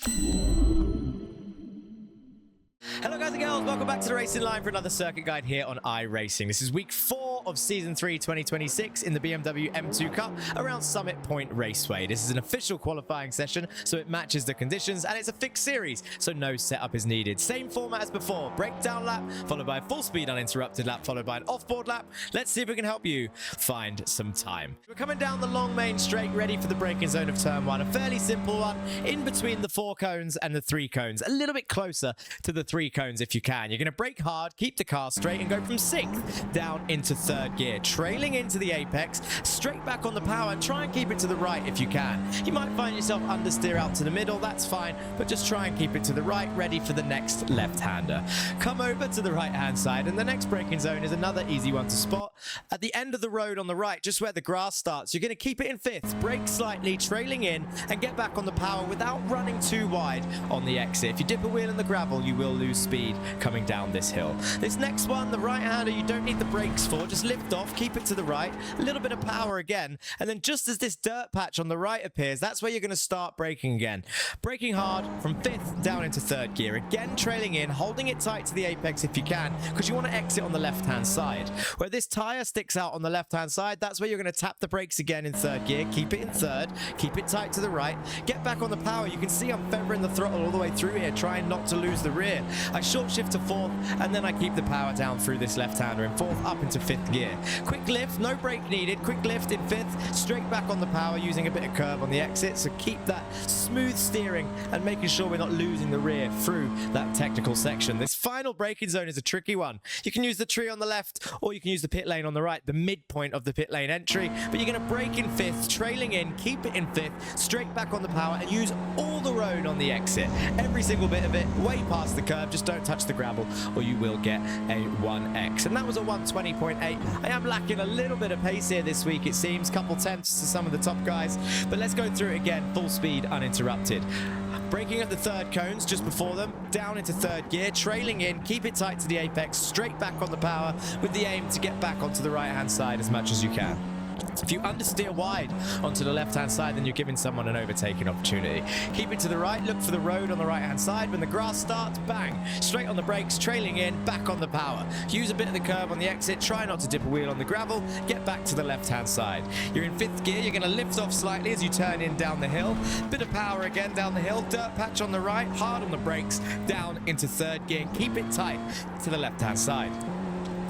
Hello guys and girls, welcome back to the Racing Line for another circuit guide here on iRacing. This is week 4 of Season 3 2026 in the BMW M2 Cup around Summit Point Raceway. This is an official qualifying session, so it matches the conditions, and it's a fixed series, so no setup is needed. Same format as before, breakdown lap, followed by a full speed uninterrupted lap, followed by an offboard lap. Let's see if we can help you find some time. We're coming down the long main straight, ready for the braking zone of turn 1. A fairly simple one, in between the 4 cones and the 3 cones. A little bit closer to the 3 cones if you can. You're going to brake hard, keep the car straight, and go from 6th down into 3rd gear, trailing into the apex, straight back on the power, and try and keep it to the right if you can. You might find yourself understeer out to the middle, that's fine, but just try and keep it to the right, ready for the next left-hander. Come over to the right-hand side, and the next braking zone is another easy one to spot. At the end of the road on the right, just where the grass starts, you're going to keep it in 5th, brake slightly, trailing in, and get back on the power without running too wide on the exit. If you dip a wheel in the gravel, you will lose speed coming down this hill. This next one, the right-hander, you don't need the brakes for. Just lift off, keep it to the right, a little bit of power again, and then just as this dirt patch on the right appears, that's where you're going to start braking again. Braking hard from 5th down into 3rd gear, again trailing in, holding it tight to the apex if you can, because you want to exit on the left-hand side. Where this tyre sticks out on the left-hand side, that's where you're going to tap the brakes again in 3rd gear, keep it in 3rd, keep it tight to the right, get back on the power. You can see I'm feathering the throttle all the way through here, trying not to lose the rear. I short shift to 4th, and then I keep the power down through this left-hander in 4th up into 5th gear. Quick lift, no brake needed, quick lift in 5th, straight back on the power using a bit of curve on the exit, so keep that smooth steering and making sure we're not losing the rear through that technical section. This final braking zone is a tricky one. You can use the tree on the left, or you can use the pit lane on the right, the midpoint of the pit lane entry, but you're going to brake in 5th, trailing in, keep it in 5th, straight back on the power, and use all the road on the exit. Every single bit of it, way past the curve, just don't touch the gravel or you will get a 1x. And that was a 120.8. I am lacking a little bit of pace here this week, it seems. Couple tenths to some of the top guys, but let's go through it again, full speed uninterrupted. Braking at the 3rd cones just before them, down into 3rd gear, trailing in, keep it tight to the apex, straight back on the power with the aim to get back onto the right-hand side as much as you can. If you understeer wide onto the left-hand side, then you're giving someone an overtaking opportunity. Keep it to the right, look for the road on the right-hand side. When the grass starts, bang, straight on the brakes, trailing in, back on the power. Use a bit of the curve on the exit, try not to dip a wheel on the gravel, get back to the left-hand side. You're in 5th gear, you're going to lift off slightly as you turn in down the hill. Bit of power again down the hill, dirt patch on the right, hard on the brakes, down into 3rd gear. Keep it tight to the left-hand side.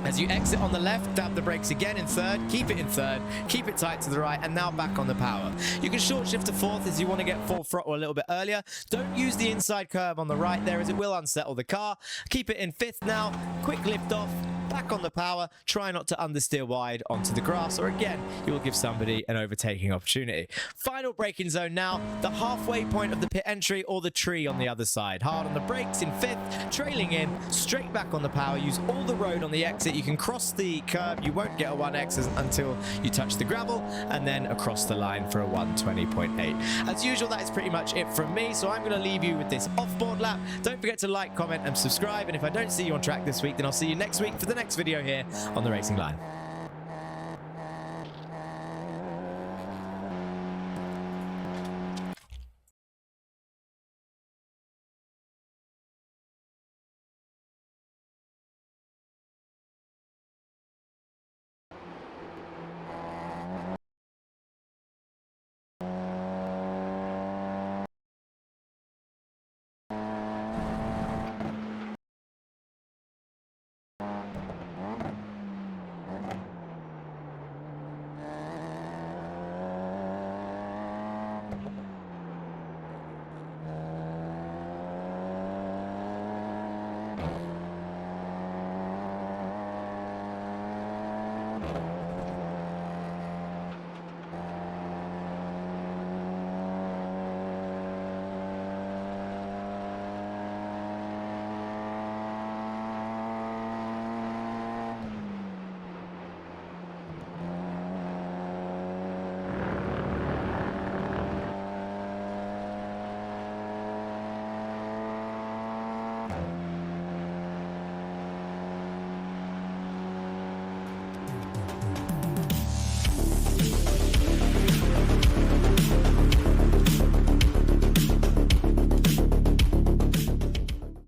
As you exit on the left, dab the brakes again in 3rd, keep it in 3rd, keep it tight to the right, and now back on the power. You can short shift to 4th as you want to get full throttle a little bit earlier. Don't use the inside curve on the right there as it will unsettle the car. Keep it in 5th now, quick lift off, back on the power, try not to understeer wide onto the grass, or again, you will give somebody an overtaking opportunity. Final braking zone now, the halfway point of the pit entry or the tree on the other side. Hard on the brakes in 5th, trailing in, straight back on the power, use all the road on the exit. You can cross the curb, you won't get a 1x until you touch the gravel, and then across the line for a 120.8. As usual, that is pretty much it from me, so I'm going to leave you with this offboard lap. Don't forget to like, comment, and subscribe, and if I don't see you on track this week, then I'll see you next week for the next video here on the Racing Line.